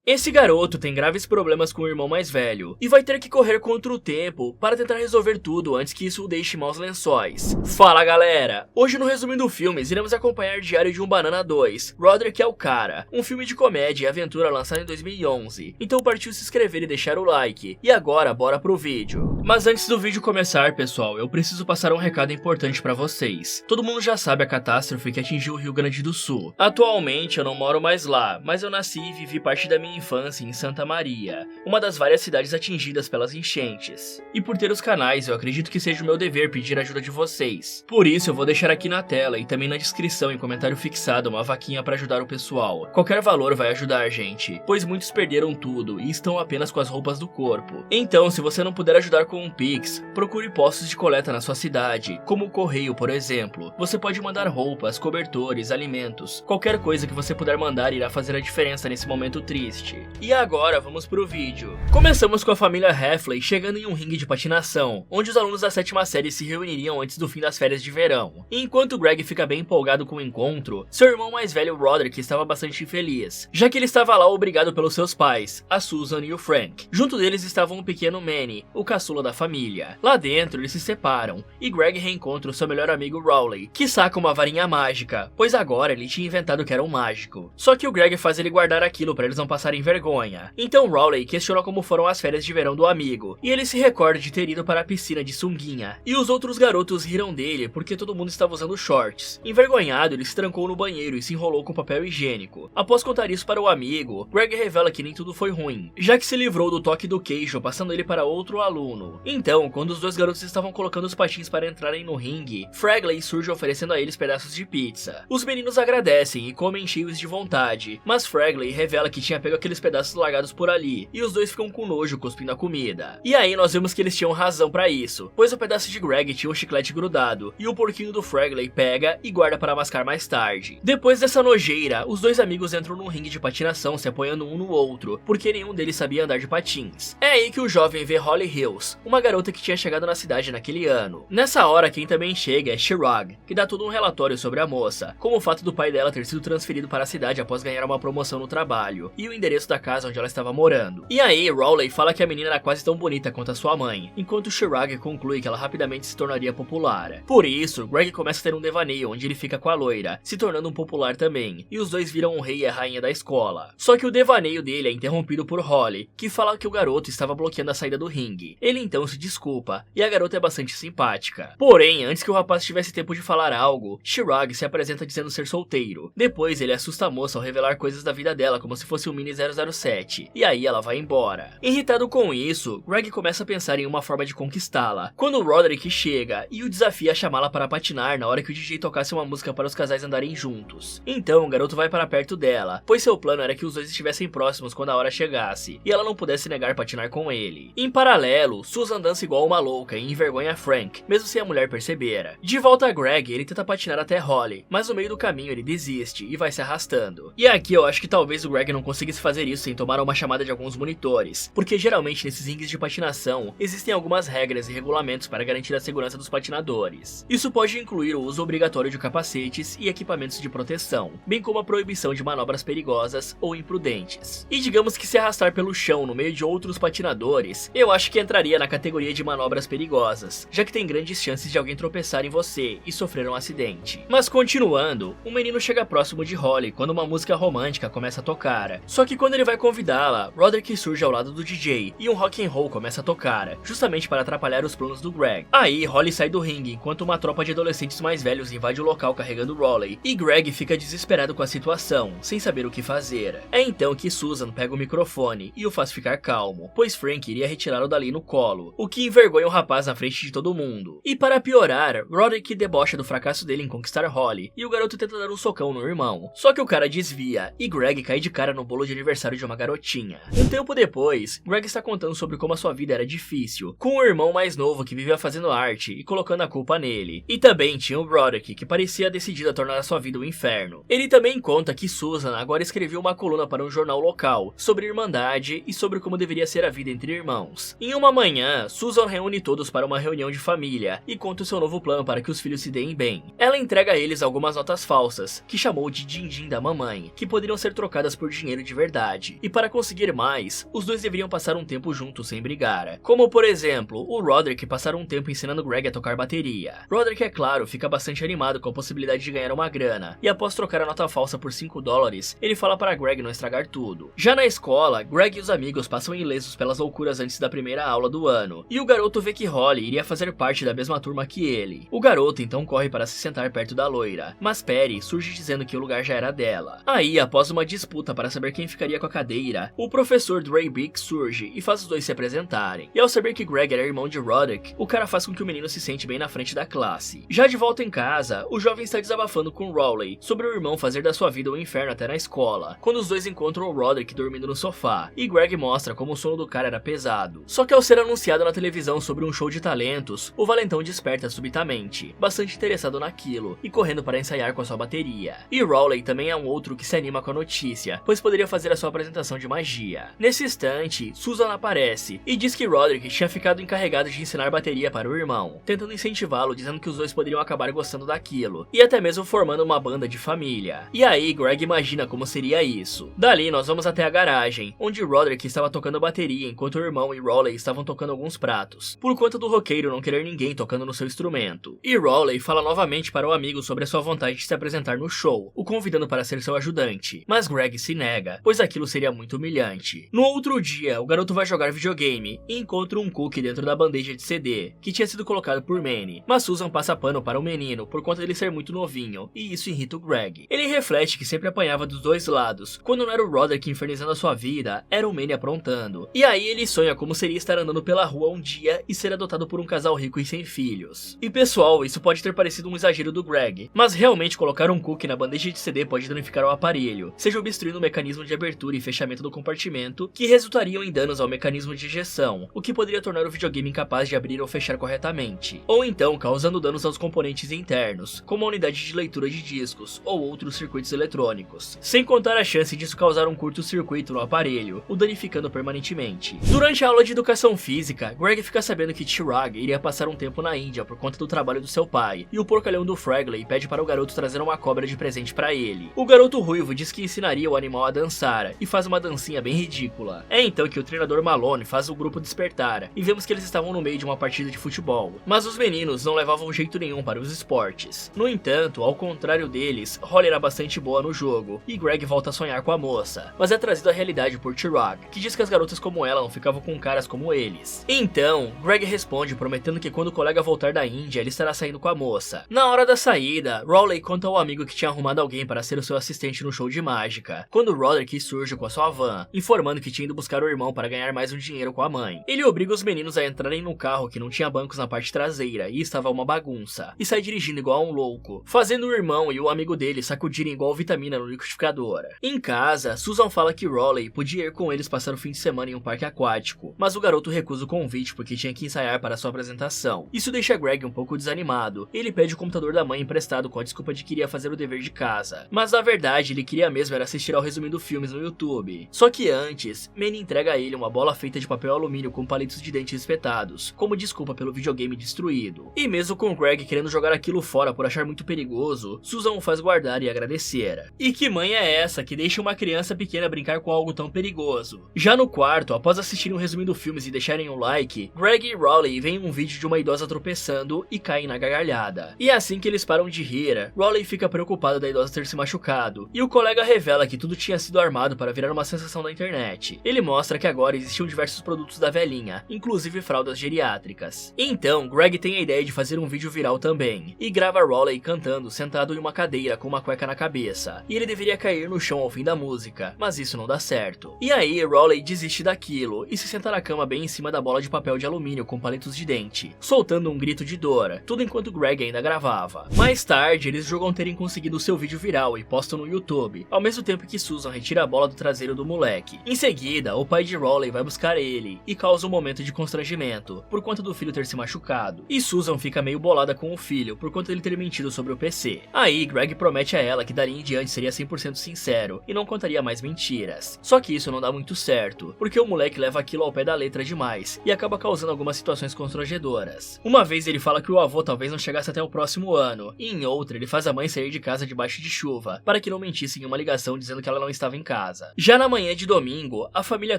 Esse garoto tem graves problemas com o irmão mais velho e vai ter que correr contra o tempo para tentar resolver tudo antes que isso o deixe maus lençóis. Fala galera! Hoje no Resumindo Filmes iremos acompanhar Diário de um Banana 2, Roderick é o Cara, um filme de comédia e aventura lançado em 2011. Então partiu se inscrever e deixar o like. E agora bora pro vídeo. Mas antes do vídeo começar, pessoal, eu preciso passar um recado importante pra vocês. Todo mundo já sabe a catástrofe que atingiu o Rio Grande do Sul. Atualmente eu não moro mais lá, mas eu nasci e vivi parte da minha infância em Santa Maria, uma das várias cidades atingidas pelas enchentes. E por ter os canais, eu acredito que seja o meu dever pedir a ajuda de vocês. Por isso eu vou deixar aqui na tela e também na descrição em comentário fixado uma vaquinha para ajudar o pessoal. Qualquer valor vai ajudar, gente, pois muitos perderam tudo e estão apenas com as roupas do corpo. Então, se você não puder ajudar com um Pix, procure postos de coleta na sua cidade, como o Correio, por exemplo. Você pode mandar roupas, cobertores, alimentos, qualquer coisa que você puder mandar irá fazer a diferença nesse momento triste. E agora vamos pro vídeo. Começamos com a família Heffley chegando em um ringue de patinação, onde os alunos da 7ª série se reuniriam antes do fim das férias de verão. E enquanto Greg fica bem empolgado com o encontro, seu irmão mais velho Roderick estava bastante infeliz, já que ele estava lá obrigado pelos seus pais, a Susan e o Frank. Junto deles estavam o pequeno Manny, o caçula da família. Lá dentro eles se separam, e Greg reencontra o seu melhor amigo Rowley, que saca uma varinha mágica, pois agora ele tinha inventado que era um mágico. Só que o Greg faz ele guardar aquilo para eles não passarem vergonha. Então Rowley questiona como foram as férias de verão do amigo, e ele se recorda de ter ido para a piscina de sunguinha. E os outros garotos riram dele porque todo mundo estava usando shorts. Envergonhado, ele se trancou no banheiro e se enrolou com papel higiênico. Após contar isso para o amigo, Greg revela que nem tudo foi ruim, já que se livrou do toque do queijo passando ele para outro aluno. Então, quando os dois garotos estavam colocando os patins para entrarem no ringue, Fragley surge oferecendo a eles pedaços de pizza. Os meninos agradecem e comem cheios de vontade, mas Fragley revela que tinha pego aqueles pedaços largados por ali, e os dois ficam com nojo cuspindo a comida. E aí nós vemos que eles tinham razão pra isso, pois o pedaço de Greg tinha um chiclete grudado, e o porquinho do Fragley pega e guarda para mascar mais tarde. Depois dessa nojeira, os dois amigos entram num ringue de patinação se apoiando um no outro, porque nenhum deles sabia andar de patins. É aí que o jovem vê Holly Hills, uma garota que tinha chegado na cidade naquele ano. Nessa hora quem também chega é Chirag, que dá todo um relatório sobre a moça, como o fato do pai dela ter sido transferido para a cidade após ganhar uma promoção no trabalho, e o endereço da casa onde ela estava morando. E aí Rowley fala que a menina era quase tão bonita quanto a sua mãe, enquanto Chirag conclui que ela rapidamente se tornaria popular. Por isso, Greg começa a ter um devaneio onde ele fica com a loira, se tornando um popular também, e os dois viram o rei e a rainha da escola. Só que o devaneio dele é interrompido por Holly, que fala que o garoto estava bloqueando a saída do ringue. Ele então se desculpa, e a garota é bastante simpática. Porém, antes que o rapaz tivesse tempo de falar algo, Chirag se apresenta dizendo ser solteiro. Depois ele assusta a moça ao revelar coisas da vida dela como se fosse um mini 007, e aí ela vai embora. Irritado com isso, Greg começa a pensar em uma forma de conquistá-la, quando Roderick chega e o desafia a chamá-la para patinar na hora que o DJ tocasse uma música para os casais andarem juntos. Então o garoto vai para perto dela, pois seu plano era que os dois estivessem próximos quando a hora chegasse, e ela não pudesse negar patinar com ele. Em paralelo, Susan dança igual uma louca e envergonha Frank, mesmo sem a mulher perceber. De volta a Greg, ele tenta patinar até Holly, mas no meio do caminho ele desiste e vai se arrastando. E aqui eu acho que talvez o Greg não conseguisse fazer isso sem tomar uma chamada de alguns monitores, porque geralmente nesses ringues de patinação existem algumas regras e regulamentos para garantir a segurança dos patinadores. Isso pode incluir o uso obrigatório de capacetes e equipamentos de proteção, bem como a proibição de manobras perigosas ou imprudentes. E digamos que se arrastar pelo chão no meio de outros patinadores, eu acho que entraria na categoria de manobras perigosas, já que tem grandes chances de alguém tropeçar em você e sofrer um acidente. Mas continuando, um menino chega próximo de Holly quando uma música romântica começa a tocar. Só que quando ele vai convidá-la, Roderick surge ao lado do DJ e um rock and roll começa a tocar, justamente para atrapalhar os planos do Greg. Aí Holly sai do ringue enquanto uma tropa de adolescentes mais velhos invade o local carregando Rowley, e Greg fica desesperado com a situação, sem saber o que fazer. É então que Susan pega o microfone e o faz ficar calmo, pois Frank iria retirá-lo dali no colo, o que envergonha o rapaz na frente de todo mundo. E para piorar, Roderick debocha do fracasso dele em conquistar Holly, e o garoto tenta dar um socão no irmão. Só que o cara desvia, e Greg cai de cara no bolo de aniversário de uma garotinha. Um tempo depois, Greg está contando sobre como a sua vida era difícil, com o irmão mais novo que vivia fazendo arte e colocando a culpa nele. E também tinha o Roderick, que parecia decidido a tornar a sua vida um inferno. Ele também conta que Susan agora escreveu uma coluna para um jornal local, sobre irmandade e sobre como deveria ser a vida entre irmãos. Em uma manhã, Susan reúne todos para uma reunião de família, e conta o seu novo plano para que os filhos se deem bem. Ela entrega a eles algumas notas falsas, que chamou de din-din da mamãe, que poderiam ser trocadas por dinheiro de verdade. sociedade, e para conseguir mais, os dois deveriam passar um tempo juntos sem brigar. Como por exemplo, o Roderick passar um tempo ensinando Greg a tocar bateria. Roderick, é claro, fica bastante animado com a possibilidade de ganhar uma grana, e após trocar a nota falsa por $5, ele fala para Greg não estragar tudo. Já na escola, Greg e os amigos passam ilesos pelas loucuras antes da primeira aula do ano, e o garoto vê que Holly iria fazer parte da mesma turma que ele. O garoto então corre para se sentar perto da loira, mas Perry surge dizendo que o lugar já era dela. Aí, após uma disputa para saber quem ficaria com a cadeira, o professor Dre Biggs surge e faz os dois se apresentarem. E ao saber que Greg era irmão de Roderick, o cara faz com que o menino se sente bem na frente da classe. Já de volta em casa, o jovem está desabafando com Rowley sobre o irmão fazer da sua vida um inferno até na escola, quando os dois encontram o Roderick dormindo no sofá, e Greg mostra como o sono do cara era pesado. Só que ao ser anunciado na televisão sobre um show de talentos, o valentão desperta subitamente, bastante interessado naquilo, e correndo para ensaiar com a sua bateria. E Rowley também é um outro que se anima com a notícia, pois poderia fazer a sua apresentação de magia. Nesse instante, Susan aparece, e diz que Roderick tinha ficado encarregado de ensinar bateria para o irmão, tentando incentivá-lo, dizendo que os dois poderiam acabar gostando daquilo, e até mesmo formando uma banda de família. E aí, Greg imagina como seria isso. Dali, nós vamos até a garagem, onde Roderick estava tocando bateria, enquanto o irmão e Rowley estavam tocando alguns pratos, por conta do roqueiro não querer ninguém tocando no seu instrumento. E Rowley fala novamente para o amigo sobre a sua vontade de se apresentar no show, o convidando para ser seu ajudante, mas Greg se nega, pois aquilo seria muito humilhante. No outro dia, o garoto vai jogar videogame e encontra um cookie dentro da bandeja de CD, que tinha sido colocado por Manny, mas Susan passa pano para o menino por conta dele ser muito novinho, e isso irrita o Greg. Ele reflete que sempre apanhava dos dois lados, quando não era o Roderick infernizando a sua vida, era o Manny aprontando. E aí ele sonha como seria estar andando pela rua um dia e ser adotado por um casal rico e sem filhos. E pessoal, isso pode ter parecido um exagero do Greg, mas realmente colocar um cookie na bandeja de CD pode danificar o aparelho, seja obstruindo o mecanismo de abertura e fechamento do compartimento, que resultariam em danos ao mecanismo de ejeção, o que poderia tornar o videogame incapaz de abrir ou fechar corretamente, ou então causando danos aos componentes internos, como a unidade de leitura de discos ou outros circuitos eletrônicos, sem contar a chance disso causar um curto-circuito no aparelho, o danificando permanentemente. Durante a aula de educação física, Greg fica sabendo que Chirag iria passar um tempo na Índia por conta do trabalho do seu pai, e o porcalhão do Fragley pede para o garoto trazer uma cobra de presente para ele. O garoto ruivo diz que ensinaria o animal a dançar, e faz uma dancinha bem ridícula. É então que o treinador Malone faz o grupo despertar, e vemos que eles estavam no meio de uma partida de futebol, mas os meninos não levavam jeito nenhum para os esportes. No entanto, ao contrário deles, Holly era bastante boa no jogo, e Greg volta a sonhar com a moça, mas é trazido à realidade por Chirag, que diz que as garotas como ela não ficavam com caras como eles. Então, Greg responde prometendo que quando o colega voltar da Índia, ele estará saindo com a moça. Na hora da saída, Rowley conta ao amigo que tinha arrumado alguém para ser o seu assistente no show de mágica, quando Roderick surge com a sua van, informando que tinha ido buscar o irmão para ganhar mais um dinheiro com a mãe. Ele obriga os meninos a entrarem no carro que não tinha bancos na parte traseira e estava uma bagunça, e sai dirigindo igual a um louco, fazendo o irmão e o amigo dele sacudirem igual vitamina no liquidificador. Em casa, Susan fala que Rowley podia ir com eles passar o fim de semana em um parque aquático, mas o garoto recusa o convite porque tinha que ensaiar para sua apresentação. Isso deixa Greg um pouco desanimado. Ele pede o computador da mãe emprestado com a desculpa de que iria fazer o dever de casa, mas na verdade ele queria mesmo era assistir ao resumindo filmes no YouTube. Só que antes, Manny entrega a ele uma bola feita de papel alumínio com palitos de dentes espetados, como desculpa pelo videogame destruído. E mesmo com Greg querendo jogar aquilo fora por achar muito perigoso, Susan o faz guardar e agradecer. E que mãe é essa que deixa uma criança pequena brincar com algo tão perigoso? Já no quarto, após assistirem o resumindo filmes e deixarem um like, Greg e Rowley veem um vídeo de uma idosa tropeçando e caem na gargalhada. E assim que eles param de rir, Rowley fica preocupado da idosa ter se machucado, e o colega revela que tudo tinha sido armado para virar uma sensação da internet. Ele mostra que agora existiam diversos produtos da velhinha, inclusive fraldas geriátricas. Então, Greg tem a ideia de fazer um vídeo viral também, e grava Rowley cantando sentado em uma cadeira com uma cueca na cabeça, e ele deveria cair no chão ao fim da música, mas isso não dá certo. E aí, Rowley desiste daquilo, e se senta na cama bem em cima da bola de papel de alumínio com palitos de dente, soltando um grito de dor, tudo enquanto Greg ainda gravava. Mais tarde, eles julgam terem conseguido o seu vídeo viral e postam no YouTube, ao mesmo tempo que Susan retira a bola do traseiro do moleque. Em seguida, o pai de Rowley vai buscar ele, e causa um momento de constrangimento, por conta do filho ter se machucado, e Susan fica meio bolada com o filho, por conta dele ter mentido sobre o PC. Aí, Greg promete a ela que dali em diante seria 100% sincero, e não contaria mais mentiras. Só que isso não dá muito certo, porque o moleque leva aquilo ao pé da letra demais, e acaba causando algumas situações constrangedoras. Uma vez ele fala que o avô talvez não chegasse até o próximo ano, e em outra ele faz a mãe sair de casa debaixo de chuva, para que não mentisse em uma ligação dizendo que ela não estava em casa. casa. Já na manhã de domingo, a família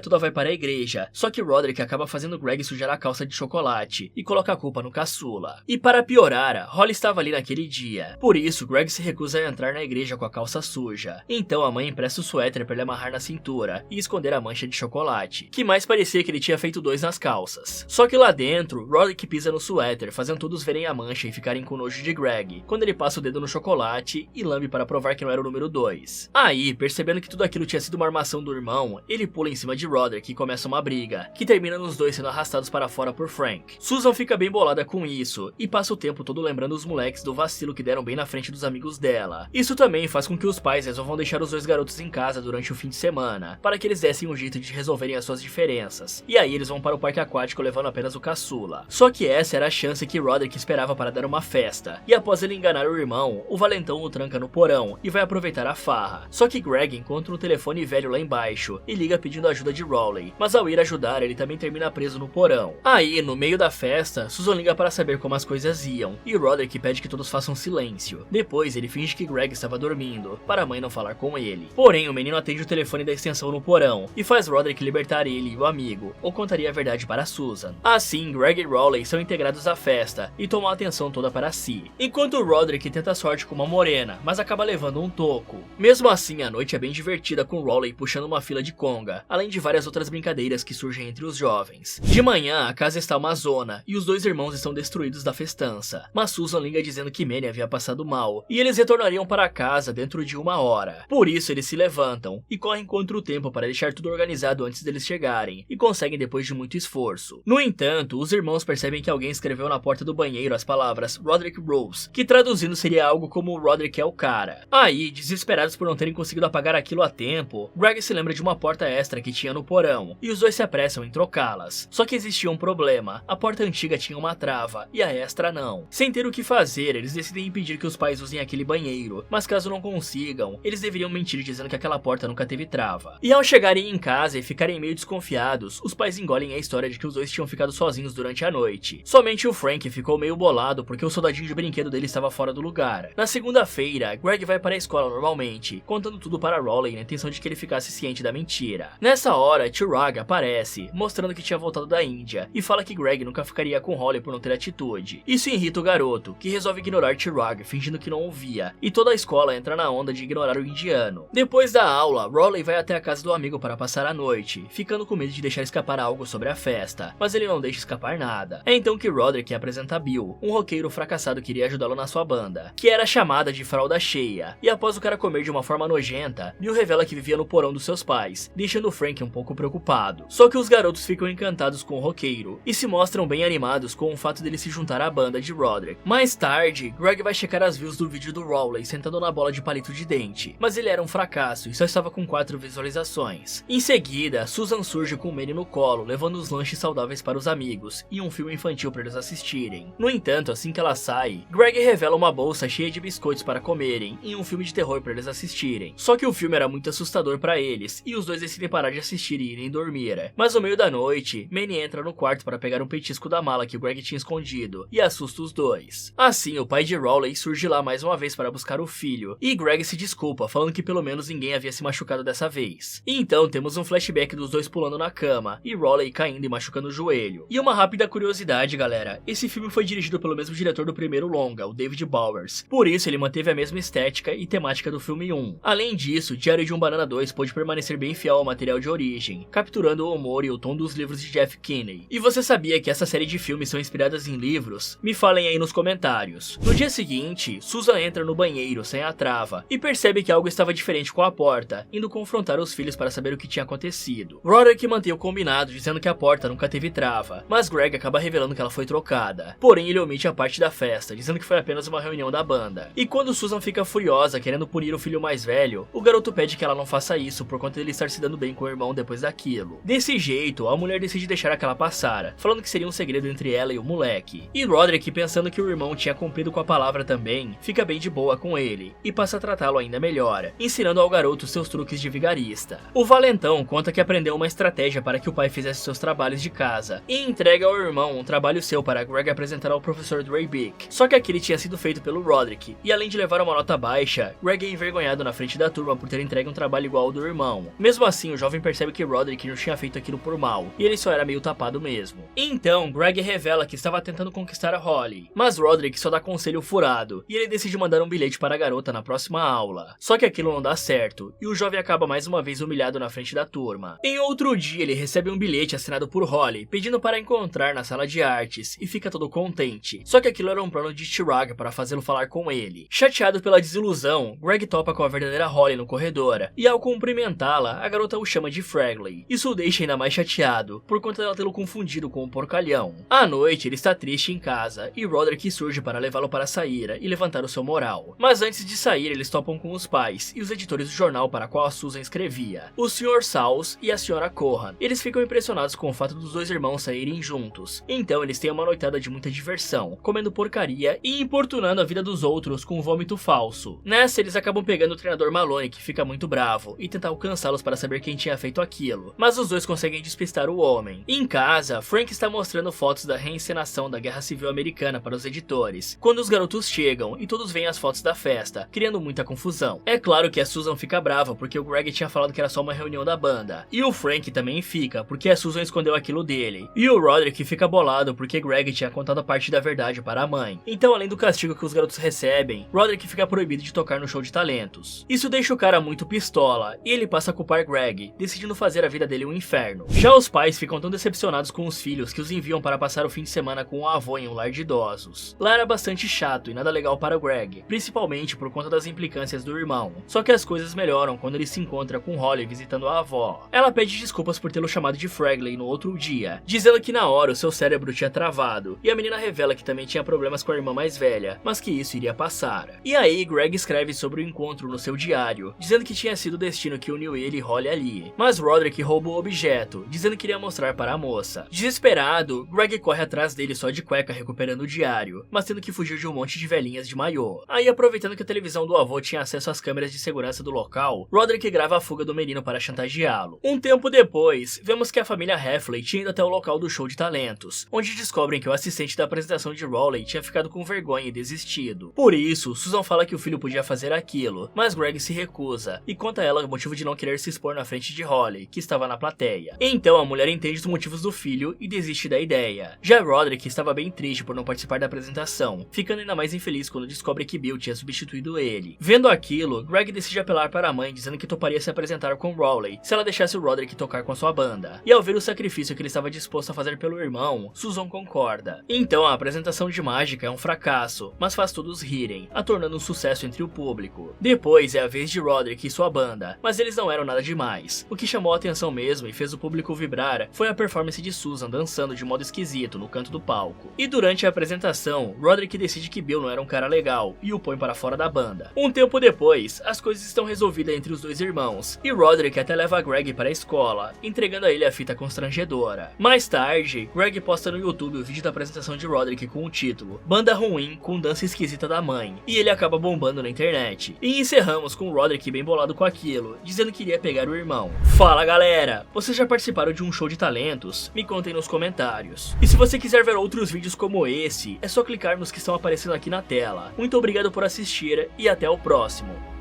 toda vai para a igreja, só que Roderick acaba fazendo Greg sujar a calça de chocolate e coloca a culpa no caçula. E para piorar, Holly estava ali naquele dia. Por isso, Greg se recusa a entrar na igreja com a calça suja. Então a mãe empresta o suéter para ele amarrar na cintura e esconder a mancha de chocolate, que mais parecia que ele tinha feito 2 nas calças. Só que lá dentro, Roderick pisa no suéter, fazendo todos verem a mancha e ficarem com nojo de Greg, quando ele passa o dedo no chocolate e lambe para provar que não era o número 2. Aí, percebendo que tudo aquilo tinha sido uma armação do irmão, ele pula em cima de Roderick e começa uma briga, que termina nos dois sendo arrastados para fora por Frank. Susan fica bem bolada com isso, e passa o tempo todo lembrando os moleques do vacilo que deram bem na frente dos amigos dela. Isso também faz com que os pais resolvam deixar os 2 garotos em casa durante o fim de semana, para que eles dessem um jeito de resolverem as suas diferenças. E aí eles vão para o parque aquático levando apenas o caçula. Só que essa era a chance que Roderick esperava para dar uma festa, e após ele enganar o irmão, o valentão o tranca no porão e vai aproveitar a farra. Só que Greg encontra um telefone velho lá embaixo e liga pedindo ajuda de Rowley, mas ao ir ajudar ele também termina preso no porão. Aí, no meio da festa, Susan liga para saber como as coisas iam, e Roderick pede que todos façam silêncio. Depois ele finge que Greg estava dormindo, para a mãe não falar com ele. Porém, o menino atende o telefone da extensão no porão, e faz Roderick libertar ele e o amigo, ou contaria a verdade para Susan. Assim, Greg e Rowley são integrados à festa, e tomam a atenção toda para si. Enquanto Roderick tenta sorte com uma morena, mas acaba levando um toco. Mesmo assim, a noite é bem divertida com Rowley puxando uma fila de conga, além de várias outras brincadeiras que surgem entre os jovens. De manhã, a casa está uma zona, e os 2 irmãos estão destruídos da festança, mas Susan liga dizendo que Manny havia passado mal, e eles retornariam para casa dentro de 1 hora. Por isso, eles se levantam, e correm contra o tempo para deixar tudo organizado antes deles chegarem, e conseguem depois de muito esforço. No entanto, os irmãos percebem que alguém escreveu na porta do banheiro as palavras Roderick Rose, que traduzindo seria algo como Roderick é o cara. Aí, desesperados por não terem conseguido apagar aquilo a tempo, Greg se lembra de uma porta extra que tinha no porão, e os 2 se apressam em trocá-las. Só que existia um problema, a porta antiga tinha uma trava, e a extra não. Sem ter o que fazer, eles decidem impedir que os pais usem aquele banheiro, mas caso não consigam, eles deveriam mentir dizendo que aquela porta nunca teve trava. E ao chegarem em casa e ficarem meio desconfiados, os pais engolem a história de que os 2 tinham ficado sozinhos durante a noite. Somente o Frank ficou meio bolado porque o soldadinho de brinquedo dele estava fora do lugar. Na segunda-feira, Greg vai para a escola normalmente, contando tudo para Rowley na intenção de que ele ficasse ciente da mentira. Nessa hora, Chirag aparece, mostrando que tinha voltado da Índia, e fala que Greg nunca ficaria com Holly por não ter atitude. Isso irrita o garoto, que resolve ignorar Chirag, fingindo que não ouvia, e toda a escola entra na onda de ignorar o indiano. Depois da aula, Rowley vai até a casa do amigo para passar a noite, ficando com medo de deixar escapar algo sobre a festa, mas ele não deixa escapar nada. É então que Roderick apresenta Bill, um roqueiro fracassado que iria ajudá-lo na sua banda, que era chamada de fralda cheia, e após o cara comer de uma forma nojenta, Bill revela que vivia no porão dos seus pais, deixando Frank um pouco preocupado. Só que os garotos ficam encantados com o roqueiro, e se mostram bem animados com o fato dele se juntar à banda de Roderick. Mais tarde, Greg vai checar as views do vídeo do Rowley sentando na bola de palito de dente, mas ele era um fracasso e só estava com 4 visualizações. Em seguida, Susan surge com Manny no colo, levando os lanches saudáveis para os amigos, e um filme infantil para eles assistirem. No entanto, assim que ela sai, Greg revela uma bolsa cheia de biscoitos para comerem, e um filme de terror para eles assistirem. Só que o filme era muito assustador para eles, e os 2 decidem parar de assistir e irem dormir. Mas no meio da noite, Manny entra no quarto para pegar um petisco da mala que o Greg tinha escondido, e assusta os 2. Assim, o pai de Rowley surge lá mais uma vez para buscar o filho, e Greg se desculpa, falando que pelo menos ninguém havia se machucado dessa vez. E então temos um flashback dos 2 pulando na cama, e Rowley caindo e machucando o joelho. E uma rápida curiosidade, galera, esse filme foi dirigido pelo mesmo diretor do primeiro longa, o David Bowers. Por isso ele manteve a mesma estética e temática do filme 1. Além disso, Diário de um Banana 2 pôde permanecer bem fiel ao material de origem, capturando o humor e o tom dos livros de Jeff Kinney. E você sabia que essa série de filmes são inspiradas em livros? Me falem aí nos comentários. No dia seguinte, Susan entra no banheiro sem a trava e percebe que algo estava diferente com a porta, indo confrontar os filhos para saber o que tinha acontecido. Roderick mantém o combinado, dizendo que a porta nunca teve trava, mas Greg acaba revelando que ela foi trocada. Porém, ele omite a parte da festa, dizendo que foi apenas uma reunião da banda. E quando Susan fica furiosa, querendo punir o filho mais velho, o garoto pede que ela não faça isso por conta dele estar se dando bem com o irmão depois daquilo. Desse jeito, a mulher decide deixar aquela passar, falando que seria um segredo entre ela e o moleque. E Roderick, pensando que o irmão tinha cumprido com a palavra também, fica bem de boa com ele, e passa a tratá-lo ainda melhor, ensinando ao garoto seus truques de vigarista. O valentão conta que aprendeu uma estratégia para que o pai fizesse seus trabalhos de casa, e entrega ao irmão um trabalho seu para Greg apresentar ao professor Dreybeck. Só que aquele tinha sido feito pelo Roderick, e além de levar uma nota baixa, Greg é envergonhado na frente da turma por ter entregue um trabalho trabalho igual ao do irmão. Mesmo assim, o jovem percebe que Roderick não tinha feito aquilo por mal, e ele só era meio tapado mesmo. Então, Greg revela que estava tentando conquistar a Holly, mas Roderick só dá conselho furado, e ele decide mandar um bilhete para a garota na próxima aula. Só que aquilo não dá certo, e o jovem acaba mais uma vez humilhado na frente da turma. Em outro dia, ele recebe um bilhete assinado por Holly, pedindo para encontrar na sala de artes, e fica todo contente. Só que aquilo era um plano de Chirag para fazê-lo falar com ele. Chateado pela desilusão, Greg topa com a verdadeira Holly no corredor, e ao cumprimentá-la, a garota o chama de Fragley. Isso o deixa ainda mais chateado, por conta dela tê-lo confundido com um porcalhão. À noite, ele está triste em casa, e Roderick surge para levá-lo para sair e levantar o seu moral. Mas antes de sair, eles topam com os pais e os editores do jornal para qual a Susan escrevia, o Sr. Sauls e a Sra. Cohan. Eles ficam impressionados com o fato dos dois irmãos saírem juntos, então eles têm uma noitada de muita diversão, comendo porcaria e importunando a vida dos outros com um vômito falso. Nessa, eles acabam pegando o treinador Maloney, que fica muito bravo, e tenta alcançá-los para saber quem tinha feito aquilo, mas os dois conseguem despistar o homem. Em casa, Frank está mostrando fotos da reencenação da Guerra Civil Americana para os editores, quando os garotos chegam e todos veem as fotos da festa, criando muita confusão. É claro que a Susan fica brava porque o Greg tinha falado que era só uma reunião da banda, e o Frank também fica porque a Susan escondeu aquilo dele, e o Roderick fica bolado porque Greg tinha contado a parte da verdade para a mãe. Então, além do castigo que os garotos recebem, Roderick fica proibido de tocar no show de talentos. Isso deixa o cara muito pistola, e ele passa a culpar Greg, decidindo fazer a vida dele um inferno. Já os pais ficam tão decepcionados com os filhos que os enviam para passar o fim de semana com o avô em um lar de idosos. Lá era bastante chato e nada legal para Greg, principalmente por conta das implicâncias do irmão. Só que as coisas melhoram quando ele se encontra com Holly visitando a avó. Ela pede desculpas por tê-lo chamado de Fragley no outro dia, dizendo que na hora o seu cérebro tinha travado, e a menina revela que também tinha problemas com a irmã mais velha, mas que isso iria passar. E aí Greg escreve sobre o encontro no seu diário, dizendo que tinha sido o destino que uniu ele e Holly ali. Mas Roderick rouba o objeto, dizendo que iria mostrar para a moça. Desesperado, Greg corre atrás dele só de cueca recuperando o diário, mas tendo que fugir de um monte de velhinhas de maiô. Aí, aproveitando que a televisão do avô tinha acesso às câmeras de segurança do local, Roderick grava a fuga do menino para chantageá-lo. Um tempo depois, vemos que a família Heffley tinha ido até o local do show de talentos, onde descobrem que o assistente da apresentação de Rowley tinha ficado com vergonha e desistido. Por isso, Susan fala que o filho podia fazer aquilo, mas Greg se recusa, e conta a ela o motivo de não querer se expor na frente de Holly, que estava na plateia. Então a mulher entende os motivos do filho e desiste da ideia. Já Roderick estava bem triste por não participar da apresentação, ficando ainda mais infeliz quando descobre que Bill tinha substituído ele. Vendo aquilo, Greg decide apelar para a mãe, dizendo que toparia se apresentar com Rowley se ela deixasse o Roderick tocar com a sua banda. E ao ver o sacrifício que ele estava disposto a fazer pelo irmão, Susan concorda. Então a apresentação de mágica é um fracasso, mas faz todos rirem, a tornando um sucesso entre o público. Depois é a vez de Roderick e sua banda, mas eles não eram nada demais. O que chamou a atenção mesmo e fez o público vibrar foi a performance de Susan dançando de modo esquisito no canto do palco. E durante a apresentação, Roderick decide que Bill não era um cara legal e o põe para fora da banda. Um tempo depois, as coisas estão resolvidas entre os dois irmãos, e Roderick até leva Greg para a escola, entregando a ele a fita constrangedora. Mais tarde, Greg posta no YouTube o vídeo da apresentação de Roderick com o título Banda Ruim com Dança Esquisita da Mãe, e ele acaba bombando na internet. E encerramos com Roderick bem bolado com aquilo, dizendo que iria pegar o irmão. Fala galera, vocês já participaram de um show de talentos? Me contem nos comentários. E se você quiser ver outros vídeos como esse, é só clicar nos que estão aparecendo aqui na tela. Muito obrigado por assistir e até o próximo.